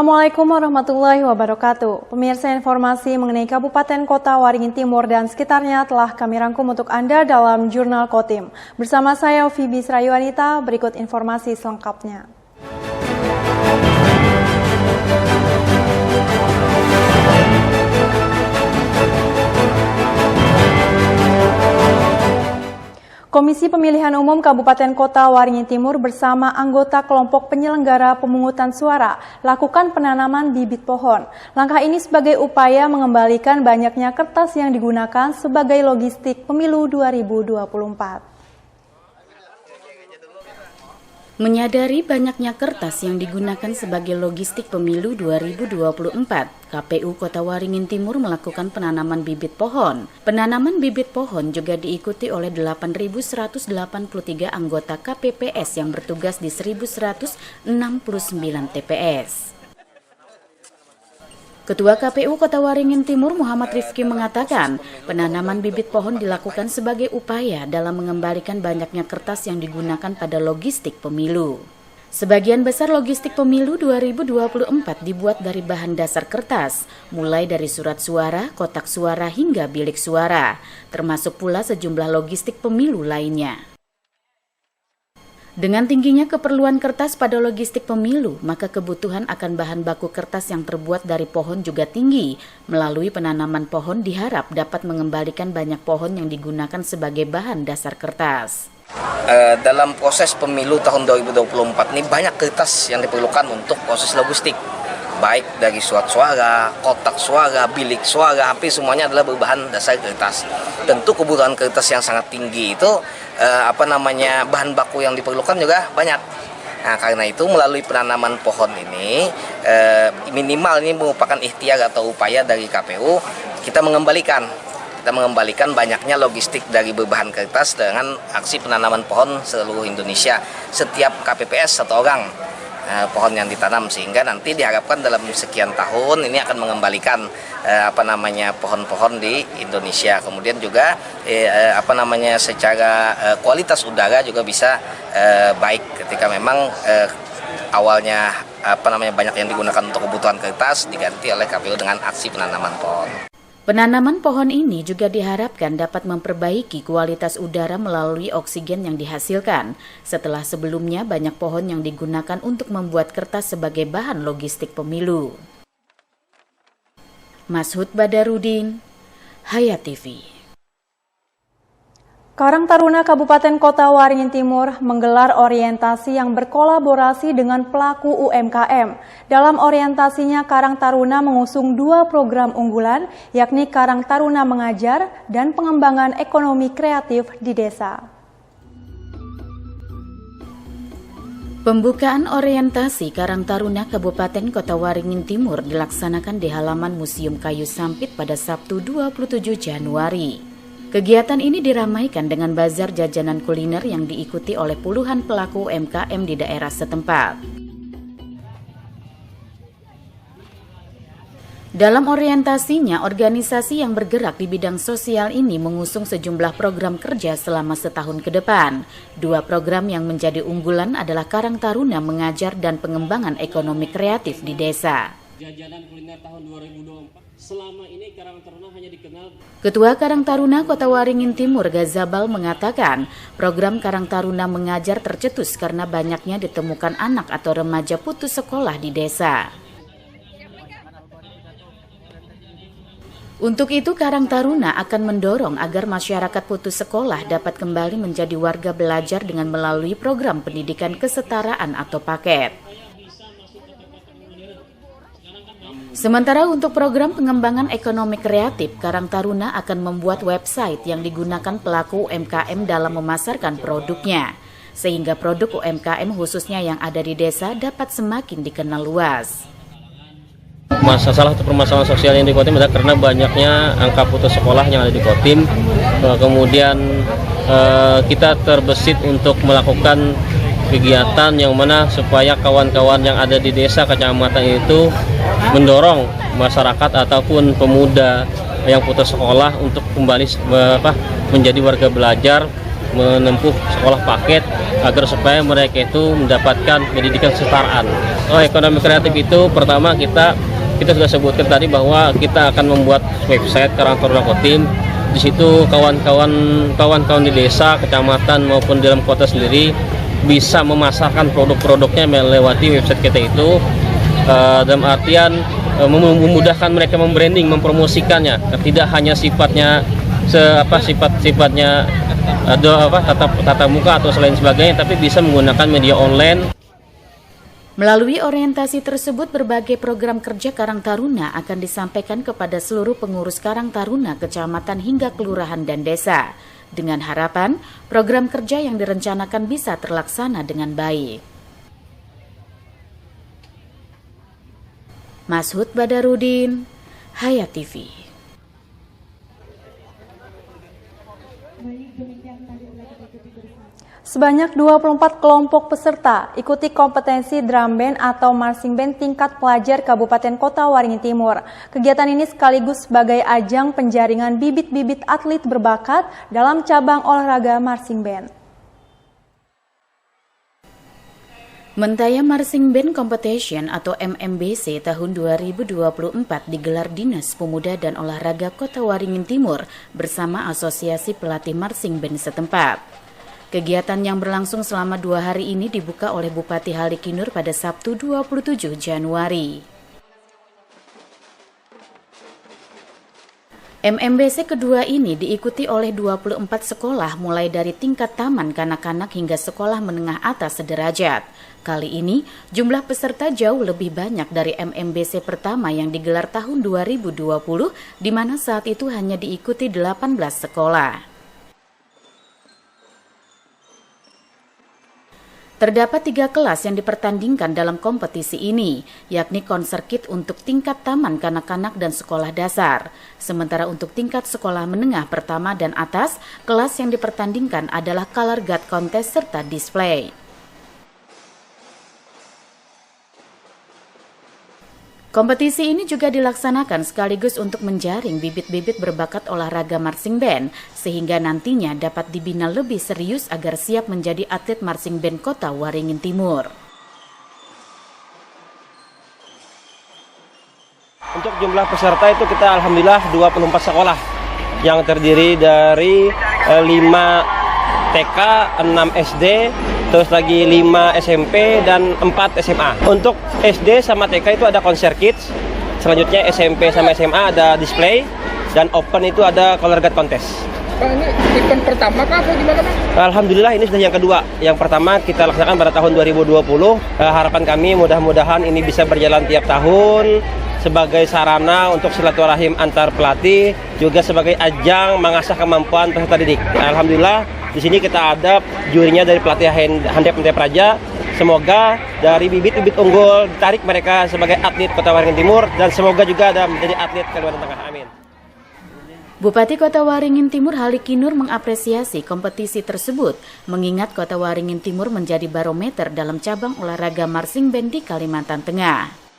Assalamualaikum warahmatullahi wabarakatuh. Pemirsa, informasi mengenai Kabupaten Kota Waringin Timur dan sekitarnya telah kami rangkum untuk Anda dalam Jurnal Kotim. Bersama saya Fibi Srayuanita, berikut informasi selengkapnya. Komisi Pemilihan Umum Kabupaten Kota Waringin Timur bersama anggota kelompok penyelenggara pemungutan suara lakukan penanaman bibit pohon. Langkah ini sebagai upaya mengembalikan banyaknya kertas yang digunakan sebagai logistik pemilu 2024. Menyadari banyaknya kertas yang digunakan sebagai logistik pemilu 2024, KPU Kota Waringin Timur melakukan penanaman bibit pohon. Penanaman bibit pohon juga diikuti oleh 8.183 anggota KPPS yang bertugas di 1.169 TPS. Ketua KPU Kota Waringin Timur Muhammad Rifki mengatakan, penanaman bibit pohon dilakukan sebagai upaya dalam mengembalikan banyaknya kertas yang digunakan pada logistik pemilu. Sebagian besar logistik pemilu 2024 dibuat dari bahan dasar kertas, mulai dari surat suara, kotak suara hingga bilik suara, termasuk pula sejumlah logistik pemilu lainnya. Dengan tingginya keperluan kertas pada logistik pemilu, maka kebutuhan akan bahan baku kertas yang terbuat dari pohon juga tinggi. Melalui penanaman pohon diharap dapat mengembalikan banyak pohon yang digunakan sebagai bahan dasar kertas. Dalam proses pemilu tahun 2024 ini banyak kertas yang diperlukan untuk proses logistik. Baik dari surat suara, kotak suara, bilik suara, hampir semuanya adalah berbahan dasar kertas. Tentu kebutuhan kertas yang sangat tinggi itu bahan baku yang diperlukan juga banyak. Nah, karena itu melalui penanaman pohon ini minimal ini merupakan ikhtiar atau upaya dari KPU kita mengembalikan banyaknya logistik dari berbahan kertas dengan aksi penanaman pohon seluruh Indonesia. Setiap KPPS 1 orang pohon yang ditanam, sehingga nanti diharapkan dalam sekian tahun ini akan mengembalikan pohon-pohon di Indonesia. Kemudian juga secara kualitas udara juga bisa baik ketika memang awalnya banyak yang digunakan untuk kebutuhan kertas diganti oleh KPU dengan aksi penanaman pohon. Penanaman pohon ini juga diharapkan dapat memperbaiki kualitas udara melalui oksigen yang dihasilkan, setelah sebelumnya banyak pohon yang digunakan untuk membuat kertas sebagai bahan logistik pemilu. Mashud Badarudin, Hayat TV. Karang Taruna Kabupaten Kota Waringin Timur menggelar orientasi yang berkolaborasi dengan pelaku UMKM. Dalam orientasinya, Karang Taruna mengusung 2 program unggulan, yakni Karang Taruna Mengajar dan Pengembangan Ekonomi Kreatif di Desa. Pembukaan orientasi Karang Taruna Kabupaten Kota Waringin Timur dilaksanakan di halaman Museum Kayu Sampit pada Sabtu 27 Januari. Kegiatan ini diramaikan dengan bazar jajanan kuliner yang diikuti oleh puluhan pelaku UMKM di daerah setempat. Dalam orientasinya, organisasi yang bergerak di bidang sosial ini mengusung sejumlah program kerja selama setahun ke depan. 2 program yang menjadi unggulan adalah Karang Taruna Mengajar dan Pengembangan Ekonomi Kreatif di Desa. Jajanan kuliner tahun 2024. Selama ini Karang Taruna hanya dikenal. Ketua Karang Taruna Kota Waringin Timur Gazabal mengatakan, program Karang Taruna Mengajar tercetus karena banyaknya ditemukan anak atau remaja putus sekolah di desa. Untuk itu, Karang Taruna akan mendorong agar masyarakat putus sekolah dapat kembali menjadi warga belajar dengan melalui program pendidikan kesetaraan atau paket. Sementara untuk program pengembangan ekonomi kreatif, Karang Taruna akan membuat website yang digunakan pelaku UMKM dalam memasarkan produknya, sehingga produk UMKM khususnya yang ada di desa dapat semakin dikenal luas. Salah satu permasalahan sosial yang di Kotim adalah karena banyaknya angka putus sekolah yang ada di Kotim. Kemudian kita terbesit untuk melakukan kegiatan yang mana supaya kawan-kawan yang ada di desa kecamatan itu mendorong masyarakat ataupun pemuda yang putus sekolah untuk kembali menjadi warga belajar, menempuh sekolah paket agar supaya mereka itu mendapatkan pendidikan kesetaraan. Ekonomi kreatif itu pertama kita sudah sebutkan tadi bahwa kita akan membuat website Karang Taruna Kotim. Di situ kawan-kawan di desa, kecamatan maupun dalam kota sendiri bisa memasarkan produk-produknya melewati website kita itu, dalam artian memudahkan mereka membranding, mempromosikannya, tidak hanya sifatnya tatap muka atau selain sebagainya, tapi bisa menggunakan media online. Melalui orientasi tersebut, berbagai program kerja Karang Taruna akan disampaikan kepada seluruh pengurus Karang Taruna, kecamatan hingga kelurahan dan desa, dengan harapan program kerja yang direncanakan bisa terlaksana dengan baik. Mashud Badarudin, Hayat TV. Sebanyak 24 kelompok peserta ikuti kompetensi drum band atau marching band tingkat pelajar Kabupaten Kota Waringin Timur. Kegiatan ini sekaligus sebagai ajang penjaringan bibit-bibit atlet berbakat dalam cabang olahraga marching band. Mentaya Marching Band Competition atau MMBC tahun 2024 digelar Dinas Pemuda dan Olahraga Kota Waringin Timur bersama Asosiasi Pelatih Marching Band setempat. Kegiatan yang berlangsung selama 2 hari ini dibuka oleh Bupati Halikinur pada Sabtu 27 Januari. MMBC kedua ini diikuti oleh 24 sekolah mulai dari tingkat taman kanak-kanak hingga sekolah menengah atas sederajat. Kali ini jumlah peserta jauh lebih banyak dari MMBC pertama yang digelar tahun 2020, di mana saat itu hanya diikuti 18 sekolah. Terdapat 3 kelas yang dipertandingkan dalam kompetisi ini, yakni konser kit untuk tingkat taman kanak-kanak dan sekolah dasar. Sementara untuk tingkat sekolah menengah pertama dan atas, kelas yang dipertandingkan adalah color guard contest serta display. Kompetisi ini juga dilaksanakan sekaligus untuk menjaring bibit-bibit berbakat olahraga marching band, sehingga nantinya dapat dibina lebih serius agar siap menjadi atlet marching band Kota Waringin Timur. Untuk jumlah peserta itu kita alhamdulillah 24 sekolah yang terdiri dari 5 TK, 6 SD, terus lagi 5 SMP dan 4 SMA. Untuk SD sama TK itu ada konser kids, selanjutnya SMP sama SMA ada display, dan open itu ada color guard contest. Pak, ini event pertama kah atau gimana, Pak? Alhamdulillah ini sudah yang kedua. Yang pertama kita laksanakan pada tahun 2020. Harapan kami mudah-mudahan ini bisa berjalan tiap tahun sebagai sarana untuk silaturahim antar pelatih, juga sebagai ajang mengasah kemampuan peserta didik. Alhamdulillah di sini kita ada jurinya dari pelatih Handep Mentaya Praja. Semoga dari bibit-bibit unggul ditarik mereka sebagai atlet Kota Waringin Timur, dan semoga juga ada menjadi atlet Kalimantan Tengah. Amin. Bupati Kota Waringin Timur Halikinur mengapresiasi kompetisi tersebut, mengingat Kota Waringin Timur menjadi barometer dalam cabang olahraga marching band di Kalimantan Tengah.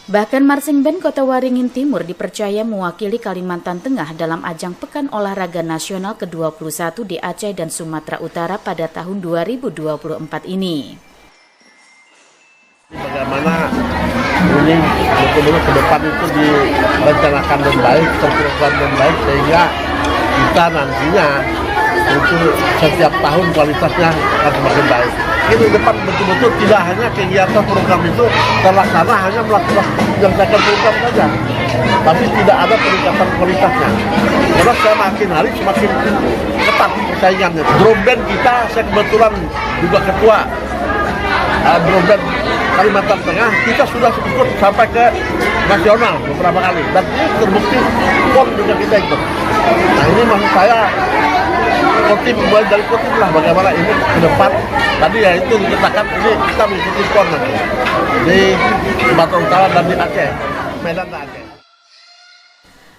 Bahkan marching band Kota Waringin Timur dipercaya mewakili Kalimantan Tengah dalam ajang Pekan Olahraga Nasional ke-21 di Aceh dan Sumatera Utara pada tahun 2024 ini. Bagaimana ini betul-betul ke depan itu direncanakan dengan baik, terprogram dengan baik, sehingga kita nantinya itu setiap tahun kualitasnya akan semakin baik. Ini depan betul-betul tidak hanya kegiatan program itu terlaksana hanya melaksanakan program saja, tapi tidak ada peningkatan kualitasnya. Karena semakin hari semakin ketat persaingannya. Drum band kita, saya kebetulan juga ketua drum band Kalimantan Tengah, kita sudah ikut sampai ke nasional beberapa kali, dan ini terbukti PON juga kita ikut. Nah ini maksud saya Kotim, mulai dari Kotim lah bagaimana ini ke depan. Tadi ya itu dikatakan ini kita mengikuti PON nanti di Sumatera Utara dan di Aceh, Medan dan Aceh.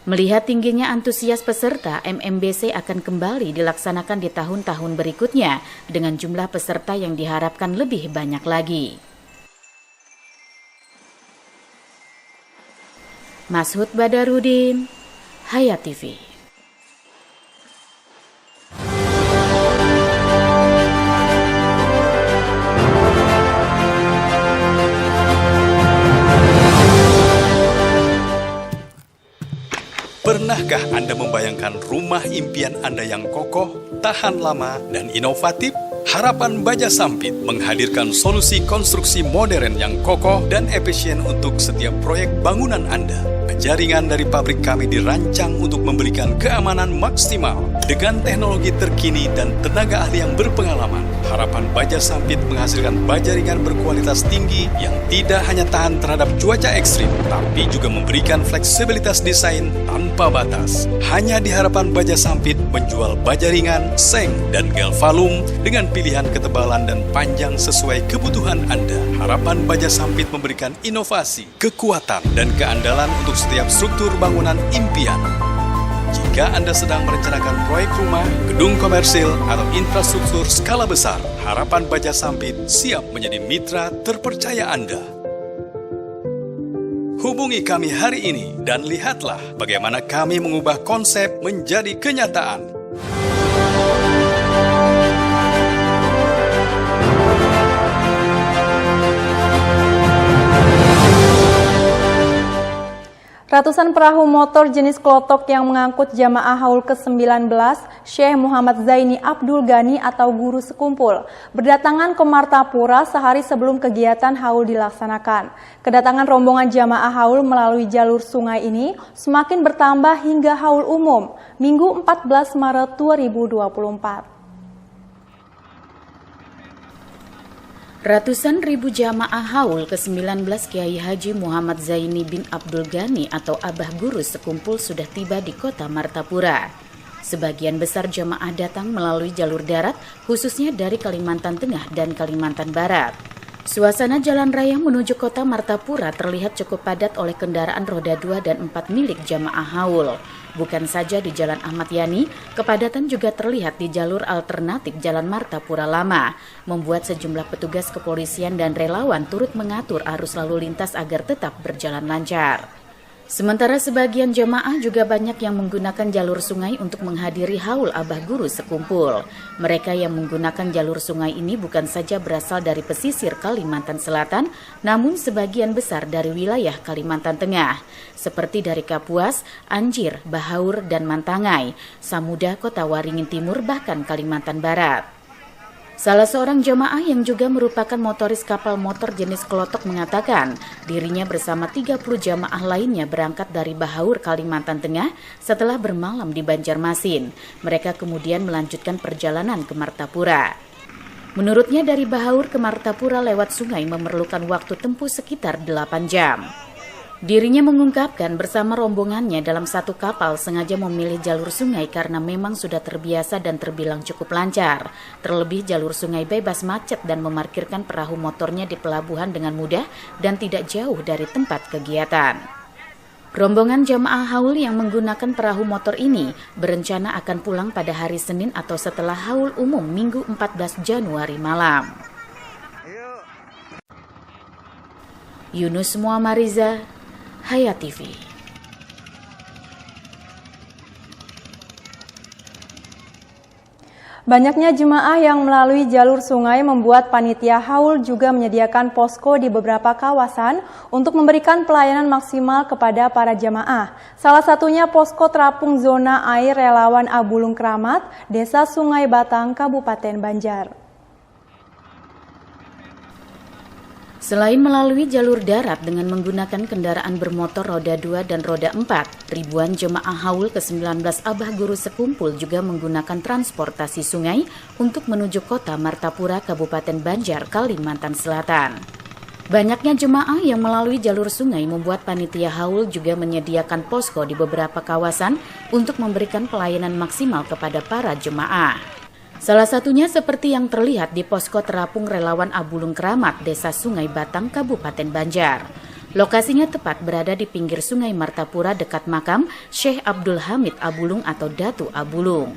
Melihat tingginya antusias peserta, MMBC akan kembali dilaksanakan di tahun-tahun berikutnya dengan jumlah peserta yang diharapkan lebih banyak lagi. Mashud Badarudin, Hayat TV. Pernahkah Anda membayangkan rumah impian Anda yang kokoh, tahan lama, dan inovatif? Harapan Baja Sampit menghadirkan solusi konstruksi modern yang kokoh dan efisien untuk setiap proyek bangunan Anda. Jaringan dari pabrik kami dirancang untuk memberikan keamanan maksimal dengan teknologi terkini dan tenaga ahli yang berpengalaman. Harapan Baja Sampit menghasilkan baja ringan berkualitas tinggi yang tidak hanya tahan terhadap cuaca ekstrim, tapi juga memberikan fleksibilitas desain tanpa batas. Hanya di Harapan Baja Sampit menjual baja ringan, seng, dan galvalum dengan pilihan ketebalan dan panjang sesuai kebutuhan Anda. Harapan Baja Sampit memberikan inovasi, kekuatan, dan keandalan untuk setiap struktur bangunan impian. Jika Anda sedang merencanakan proyek rumah, gedung komersil, atau infrastruktur skala besar, Harapan Baja Sampit siap menjadi mitra terpercaya Anda. Hubungi kami hari ini dan lihatlah bagaimana kami mengubah konsep menjadi kenyataan. Ratusan perahu motor jenis klotok yang mengangkut jamaah haul ke-19 Syekh Muhammad Zaini Abdul Ghani atau Guru Sekumpul berdatangan ke Martapura sehari sebelum kegiatan haul dilaksanakan. Kedatangan rombongan jamaah haul melalui jalur sungai ini semakin bertambah hingga haul umum Minggu 14 Maret 2024. Ratusan ribu jamaah haul ke-19 Kiai Haji Muhammad Zaini bin Abdul Ghani atau Abah Guru Sekumpul sudah tiba di kota Martapura. Sebagian besar jamaah datang melalui jalur darat, khususnya dari Kalimantan Tengah dan Kalimantan Barat. Suasana jalan raya menuju kota Martapura terlihat cukup padat oleh kendaraan roda 2 dan 4 milik jamaah haul. Bukan saja di Jalan Ahmad Yani, kepadatan juga terlihat di jalur alternatif Jalan Martapura Lama, membuat sejumlah petugas kepolisian dan relawan turut mengatur arus lalu lintas agar tetap berjalan lancar. Sementara sebagian jemaah juga banyak yang menggunakan jalur sungai untuk menghadiri haul Abah Guru Sekumpul. Mereka yang menggunakan jalur sungai ini bukan saja berasal dari pesisir Kalimantan Selatan, namun sebagian besar dari wilayah Kalimantan Tengah, seperti dari Kapuas, Anjir, Bahaur, dan Mantangai, Samuda, Kota Waringin Timur, bahkan Kalimantan Barat. Salah seorang jemaah yang juga merupakan motoris kapal motor jenis klotok mengatakan dirinya bersama 30 jemaah lainnya berangkat dari Bahaur, Kalimantan Tengah setelah bermalam di Banjarmasin. Mereka kemudian melanjutkan perjalanan ke Martapura. Menurutnya dari Bahaur ke Martapura lewat sungai memerlukan waktu tempuh sekitar 8 jam. Dirinya mengungkapkan bersama rombongannya dalam satu kapal sengaja memilih jalur sungai karena memang sudah terbiasa dan terbilang cukup lancar. Terlebih jalur sungai bebas macet dan memarkirkan perahu motornya di pelabuhan dengan mudah dan tidak jauh dari tempat kegiatan. Rombongan jamaah haul yang menggunakan perahu motor ini berencana akan pulang pada hari Senin atau setelah haul umum Minggu 14 Januari malam. Yunus Muammariza, Hayat TV. Banyaknya jemaah yang melalui jalur sungai membuat panitia haul juga menyediakan posko di beberapa kawasan untuk memberikan pelayanan maksimal kepada para jemaah. Salah satunya posko terapung zona air relawan Abulung Keramat, Desa Sungai Batang, Kabupaten Banjar. Selain melalui jalur darat dengan menggunakan kendaraan bermotor roda 2 dan roda 4, ribuan jemaah haul ke-19 Abah Guru Sekumpul juga menggunakan transportasi sungai untuk menuju kota Martapura, Kabupaten Banjar, Kalimantan Selatan. Banyaknya jemaah yang melalui jalur sungai membuat panitia haul juga menyediakan posko di beberapa kawasan untuk memberikan pelayanan maksimal kepada para jemaah. Salah satunya seperti yang terlihat di posko terapung relawan Abulung Keramat, Desa Sungai Batang, Kabupaten Banjar. Lokasinya tepat berada di pinggir Sungai Martapura dekat makam Syekh Abdul Hamid Abulung atau Datu Abulung.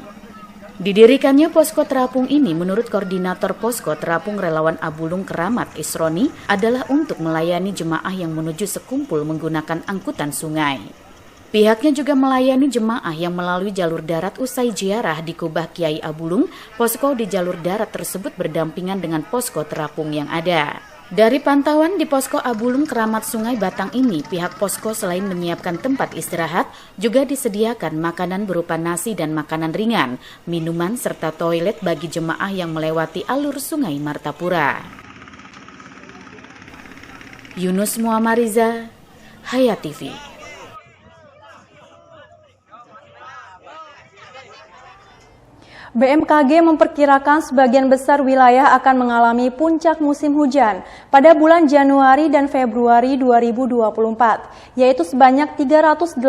Didirikannya posko terapung ini menurut koordinator posko terapung relawan Abulung Keramat Isroni adalah untuk melayani jemaah yang menuju Sekumpul menggunakan angkutan sungai. Pihaknya juga melayani jemaah yang melalui jalur darat usai ziarah di Kubah Kiai Abulung. Posko di jalur darat tersebut berdampingan dengan posko terapung yang ada. Dari pantauan di Posko Abulung Keramat Sungai Batang ini, pihak posko selain menyiapkan tempat istirahat, juga disediakan makanan berupa nasi dan makanan ringan, minuman, serta toilet bagi jemaah yang melewati alur Sungai Martapura. Yunus Muammariza, Hayat TV. BMKG memperkirakan sebagian besar wilayah akan mengalami puncak musim hujan pada bulan Januari dan Februari 2024, yaitu sebanyak 385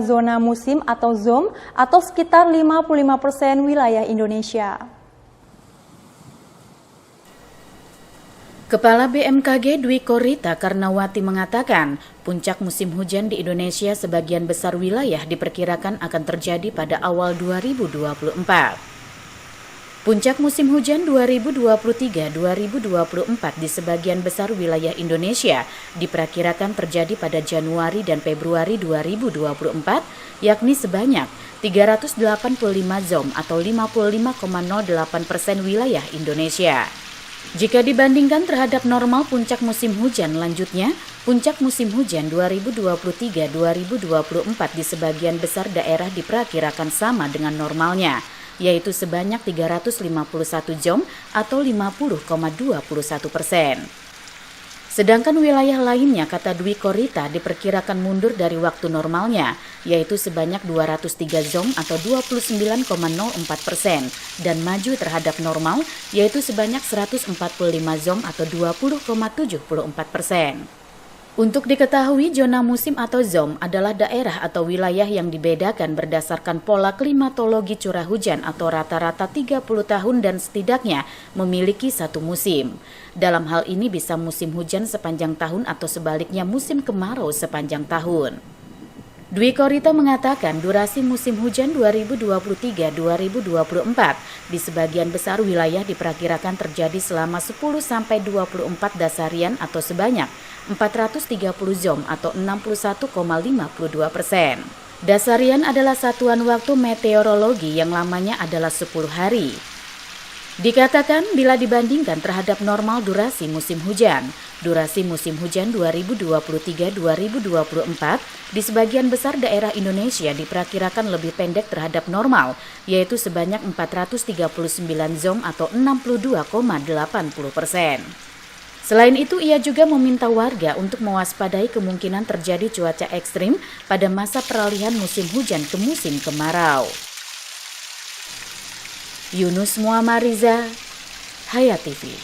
zona musim atau ZOM atau sekitar 55% wilayah Indonesia. Kepala BMKG Dwi Korita Karnawati mengatakan, puncak musim hujan di Indonesia sebagian besar wilayah diperkirakan akan terjadi pada awal 2024. Puncak musim hujan 2023-2024 di sebagian besar wilayah Indonesia diperkirakan terjadi pada Januari dan Februari 2024, yakni sebanyak 385 ZOM atau 55,08% wilayah Indonesia. Jika dibandingkan terhadap normal puncak musim hujan lanjutnya, puncak musim hujan 2023-2024 di sebagian besar daerah diperkirakan sama dengan normalnya, yaitu sebanyak 351 ZOM atau 50,21%. Sedangkan wilayah lainnya, kata Dwi Korita, diperkirakan mundur dari waktu normalnya, yaitu sebanyak 203 ZOM atau 29,04% dan maju terhadap normal, yaitu sebanyak 145 ZOM atau 20,74%. Untuk diketahui, zona musim atau ZOM adalah daerah atau wilayah yang dibedakan berdasarkan pola klimatologi curah hujan atau rata-rata 30 tahun dan setidaknya memiliki satu musim. Dalam hal ini bisa musim hujan sepanjang tahun atau sebaliknya musim kemarau sepanjang tahun. Dwi Korita mengatakan durasi musim hujan 2023-2024 di sebagian besar wilayah diperkirakan terjadi selama 10-24 dasarian atau sebanyak 430 ZOM atau 61,52%. Dasarian adalah satuan waktu meteorologi yang lamanya adalah 10 hari. Dikatakan bila dibandingkan terhadap normal durasi musim hujan 2023-2024 di sebagian besar daerah Indonesia diperkirakan lebih pendek terhadap normal, yaitu sebanyak 439 ZOM atau 62,80%. Selain itu, ia juga meminta warga untuk mewaspadai kemungkinan terjadi cuaca ekstrim pada masa peralihan musim hujan ke musim kemarau. Yunus Muammariza, Hayat TV.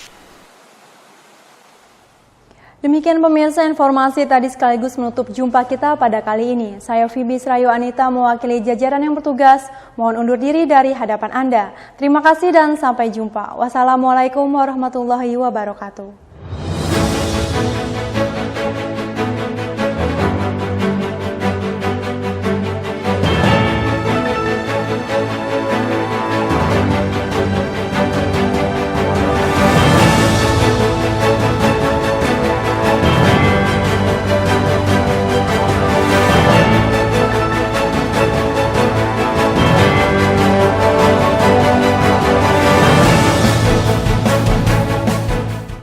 Demikian pemirsa, informasi tadi sekaligus menutup jumpa kita pada kali ini. Saya Fibis Rayu Anita mewakili jajaran yang bertugas. Mohon undur diri dari hadapan Anda. Terima kasih dan sampai jumpa. Wassalamualaikum warahmatullahi wabarakatuh.